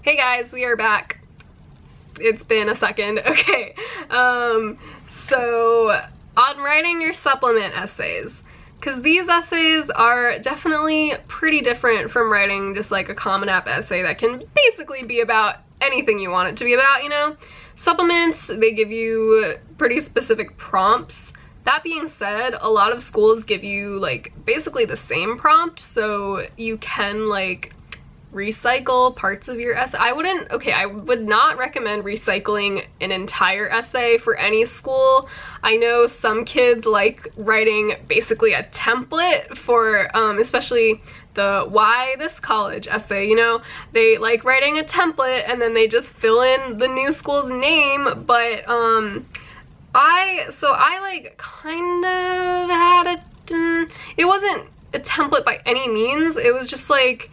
Hey guys, we are back. It's been a second. Okay, so on writing your supplement essays, because these essays are definitely pretty different from writing just like a Common App essay that can basically be about anything you want it to be about, you know? Supplements, they give you pretty specific prompts. That being said, a lot of schools give you like basically the same prompt, so you can like recycle parts of your essay. I would not recommend recycling an entire essay for any school. I know some kids like writing basically a template for especially the why this college essay, you know, they like writing a template and then they just fill in the new school's name. But I like kind of had a it wasn't a template by any means. It was just like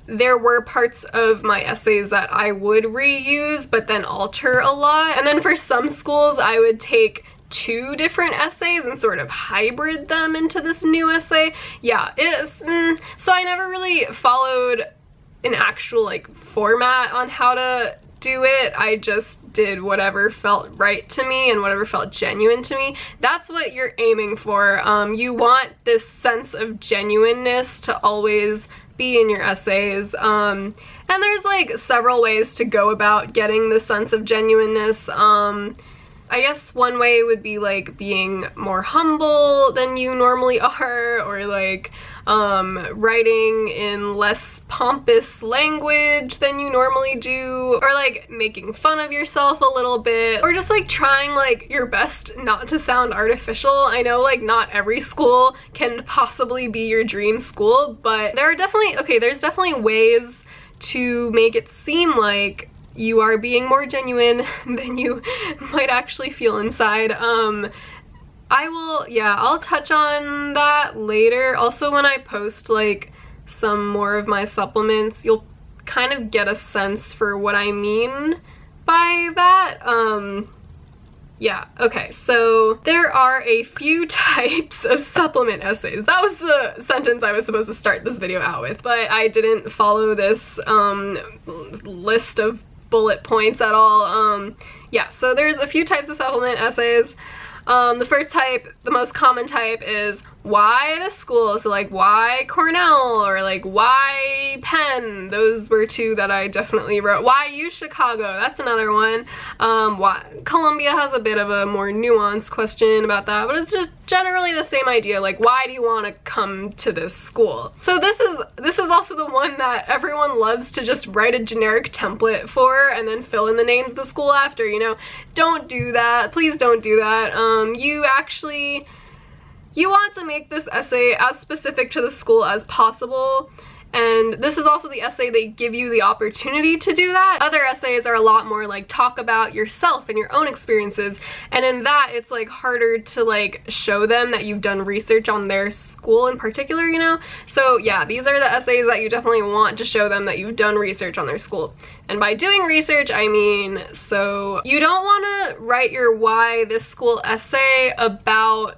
there were parts of my essays that I would reuse but then alter a lot. And then for some schools I would take two different essays and sort of hybrid them into this new essay. Yeah, so I never really followed an actual like format on how to do it. I just did whatever felt right to me and whatever felt genuine to me. That's what you're aiming for. You want this sense of genuineness to always be in your essays, and there's like several ways to go about getting the sense of genuineness. I guess one way would be like being more humble than you normally are, or like writing in less pompous language than you normally do, or like making fun of yourself a little bit, or just like trying like your best not to sound artificial. I know like not every school can possibly be your dream school, but there's definitely ways to make it seem like you are being more genuine than you might actually feel inside. I'll touch on that later. Also, when I post like some more of my supplements, you'll kind of get a sense for what I mean by that. Yeah, okay, so there are a few types of supplement essays. That was the sentence I was supposed to start this video out with, but I didn't follow this list of bullet points at all. Yeah, so there's a few types of supplement essays. The first type, the most common type, is why this school, so like why Cornell or like why Penn. Those were two that I definitely wrote. Why U Chicago, that's another one. Why Columbia has a bit of a more nuanced question about that, but it's just generally the same idea, like why do you want to come to this school? So this is also the one that everyone loves to just write a generic template for and then fill in the names of the school after, you know. Don't do that, please don't do that. You want to make this essay as specific to the school as possible, and this is also the essay they give you the opportunity to do that. Other essays are a lot more like talk about yourself and your own experiences, and in that it's like harder to like show them that you've done research on their school in particular, you know? So yeah, these are the essays that you definitely want to show them that you've done research on their school. And by doing research, I mean, so you don't want to write your why this school essay about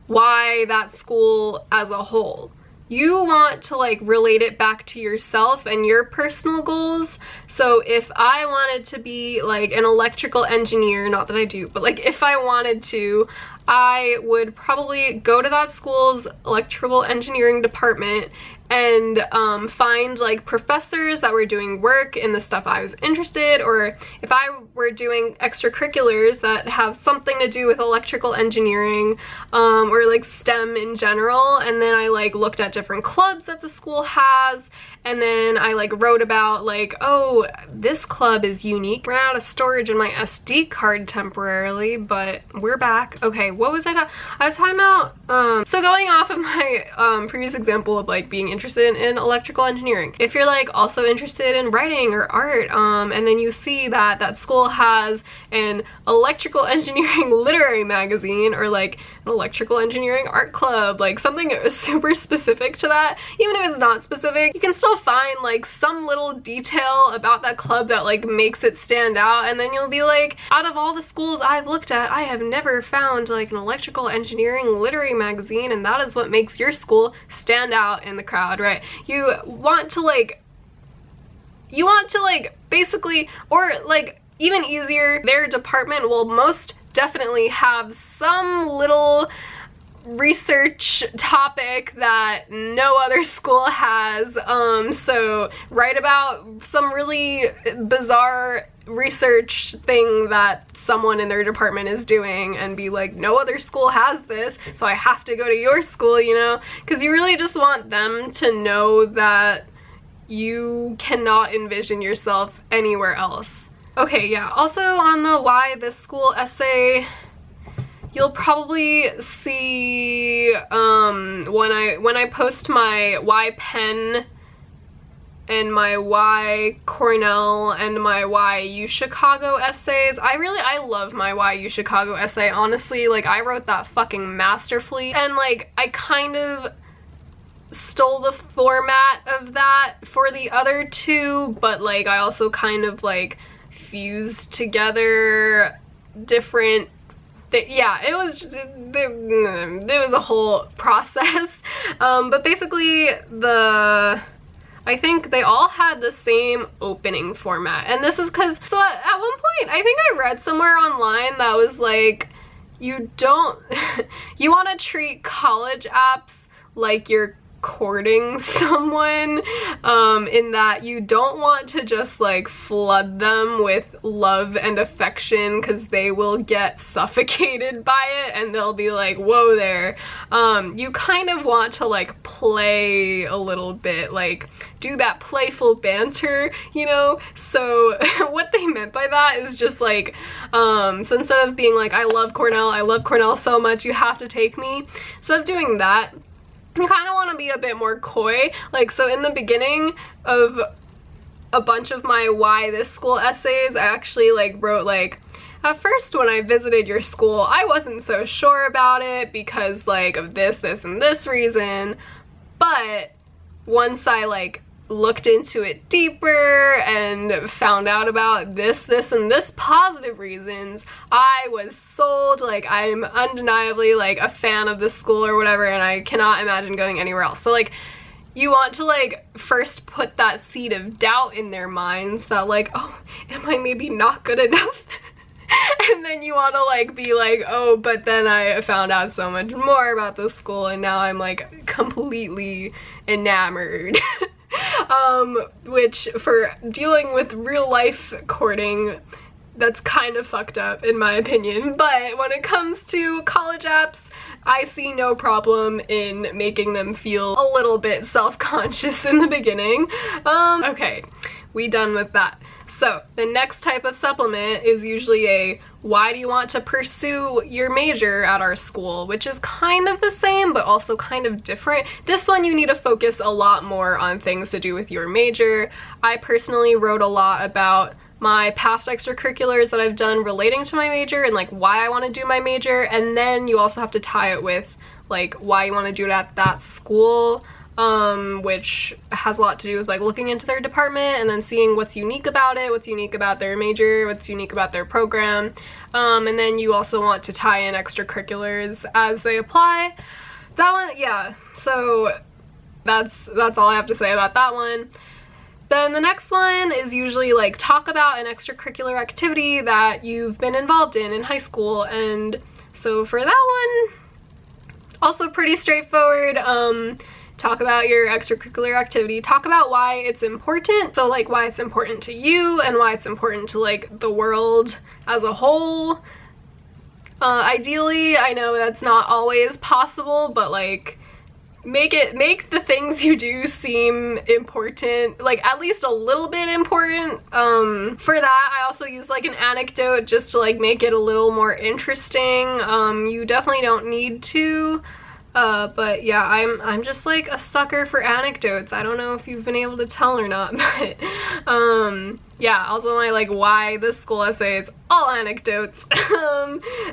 why that school as a whole. You want to like relate it back to yourself and your personal goals. So if I wanted to be like an electrical engineer, not that I do, but like if I wanted to, I would probably go to that school's electrical engineering department and find like professors that were doing work in the stuff I was interested, or if I were doing extracurriculars that have something to do with electrical engineering, or like STEM in general, and then I like looked at different clubs that the school has, and then I like wrote about like, oh, this club is unique. Ran out of storage in my SD card temporarily, but we're back. Okay, what was I talking? I was talking about, so going off of my previous example of like being interested in electrical engineering. If you're like also interested in writing or art, and then you see that that school has an electrical engineering literary magazine, or like an electrical engineering art club, like something super specific to that, even if it's not specific, you can still find like some little detail about that club that like makes it stand out, and then you'll be like, out of all the schools I've looked at, I have never found like an electrical engineering literary magazine, and that is what makes your school stand out in the crowd, right? You want to like you want to like basically, or like even easier, their department will most definitely have some little research topic that no other school has. So write about some really bizarre research thing that someone in their department is doing and be like, no other school has this, so I have to go to your school, you know? Because you really just want them to know that you cannot envision yourself anywhere else. Okay, yeah, also on the why this school essay, you'll probably see when I post my why Penn and my why Cornell and my why U Chicago essays. I love my why U Chicago essay, honestly. Like, I wrote that fucking masterfully, and like I kind of stole the format of that for the other two, but like I also kind of like fused together different yeah, it was a whole process. But basically I think they all had the same opening format, and this is because, so at one point I think I read somewhere online that was like, you want to treat college apps like you're courting someone, in that you don't want to just like flood them with love and affection, because they will get suffocated by it and they'll be like, whoa there. You kind of want to like play a little bit, like do that playful banter, you know? So what they meant by that is just like, so instead of being like, I love Cornell so much, you have to take me, instead of doing that, I kind of want to be a bit more coy. Like, so in the beginning of a bunch of my why this school essays, I actually like wrote like, at first when I visited your school, I wasn't so sure about it because like of this and this reason, but once I like looked into it deeper and found out about this and this positive reasons, I was sold. Like, I'm undeniably like a fan of this school or whatever, and I cannot imagine going anywhere else. So like, you want to like first put that seed of doubt in their minds that like, oh, am I maybe not good enough? And then you want to like be like, oh, but then I found out so much more about this school and now I'm like completely enamored. Which for dealing with real life courting, that's kind of fucked up in my opinion. But when it comes to college apps, I see no problem in making them feel a little bit self-conscious in the beginning. Okay, we done with that. So the next type of supplement is usually a why do you want to pursue your major at our school, which is kind of the same but also kind of different. This one you need to focus a lot more on things to do with your major. I personally wrote a lot about my past extracurriculars that I've done relating to my major and like why I want to do my major, and then you also have to tie it with like why you want to do it at that school. Which has a lot to do with like looking into their department and then seeing what's unique about it, what's unique about their major, what's unique about their program. And then you also want to tie in extracurriculars as they apply. That one, yeah, so that's all I have to say about that one. Then the next one is usually like talk about an extracurricular activity that you've been involved in high school. And so for that one, also pretty straightforward. Talk about your extracurricular activity, talk about why it's important, so like why it's important to you and why it's important to like the world as a whole. Ideally, I know that's not always possible, but like make the things you do seem important, like at least a little bit important. For that, I also use like an anecdote just to like make it a little more interesting. You definitely don't need to. But yeah, I'm just like a sucker for anecdotes. I don't know if you've been able to tell or not, but yeah, also my like why this school essay is all anecdotes.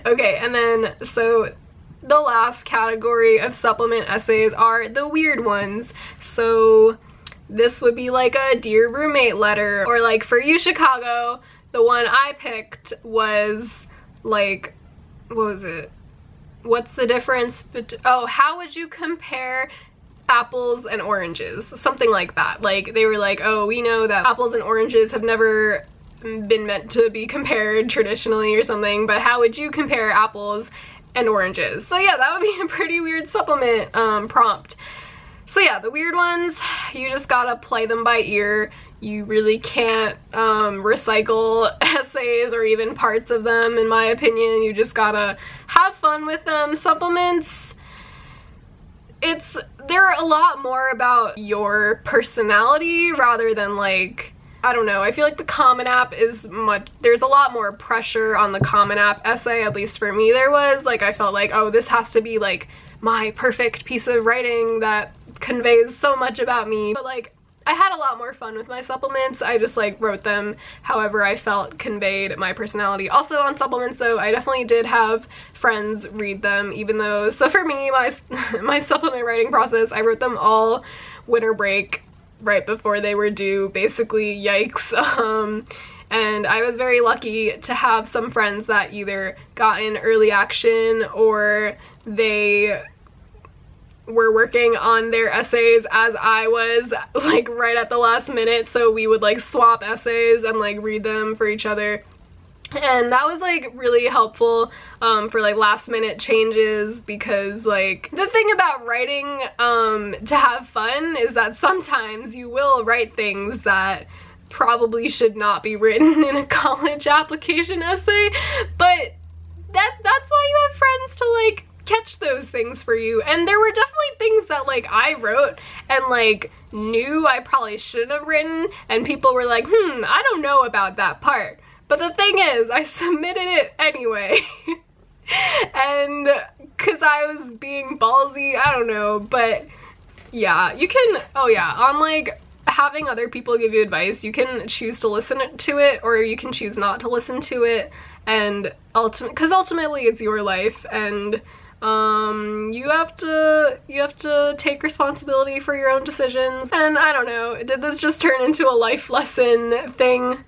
Okay, and then so the last category of supplement essays are the weird ones. So this would be like a Dear Roommate letter, or like for U Chicago, the one I picked was like, what was it? What's the difference oh, how would you compare apples and oranges, something like that. Like, they were like, oh, we know that apples and oranges have never been meant to be compared traditionally or something, but how would you compare apples and oranges? So yeah, that would be a pretty weird supplement prompt. So yeah, the weird ones, you just gotta play them by ear. You really can't recycle essays or even parts of them, in my opinion. You just gotta have fun with them. Supplements, they're a lot more about your personality rather than like, I don't know, I feel like the Common App there's a lot more pressure on the Common App essay, at least for me there was. Like, I felt like, oh, this has to be like my perfect piece of writing that conveys so much about me. But like, I had a lot more fun with my supplements. I just like wrote them however I felt conveyed my personality. Also on supplements though, I definitely did have friends read them, even though, so for me, my supplement writing process, I wrote them all winter break, right before they were due, basically. Yikes. And I was very lucky to have some friends that either got in early action or they were working on their essays as I was, like right at the last minute, so we would like swap essays and like read them for each other. And that was like really helpful for like last minute changes, because like the thing about writing to have fun is that sometimes you will write things that probably should not be written in a college application essay, but that's why you have friends to like catch those things for you. And there were definitely things that like I wrote and like knew I probably shouldn't have written, and people were like, I don't know about that part. But the thing is, I submitted it anyway. And because I was being ballsy, I don't know, but yeah, you can, oh yeah, on like having other people give you advice, you can choose to listen to it or you can choose not to listen to it, and because ultimately it's your life, and you have to take responsibility for your own decisions. And I don't know, did this just turn into a life lesson thing?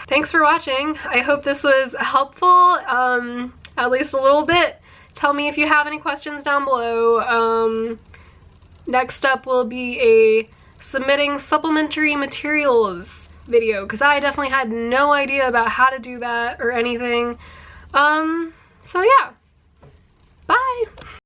Thanks for watching. I hope this was helpful, at least a little bit. Tell me if you have any questions down below. Next up will be a submitting supplementary materials video, because I definitely had no idea about how to do that or anything. So yeah, bye!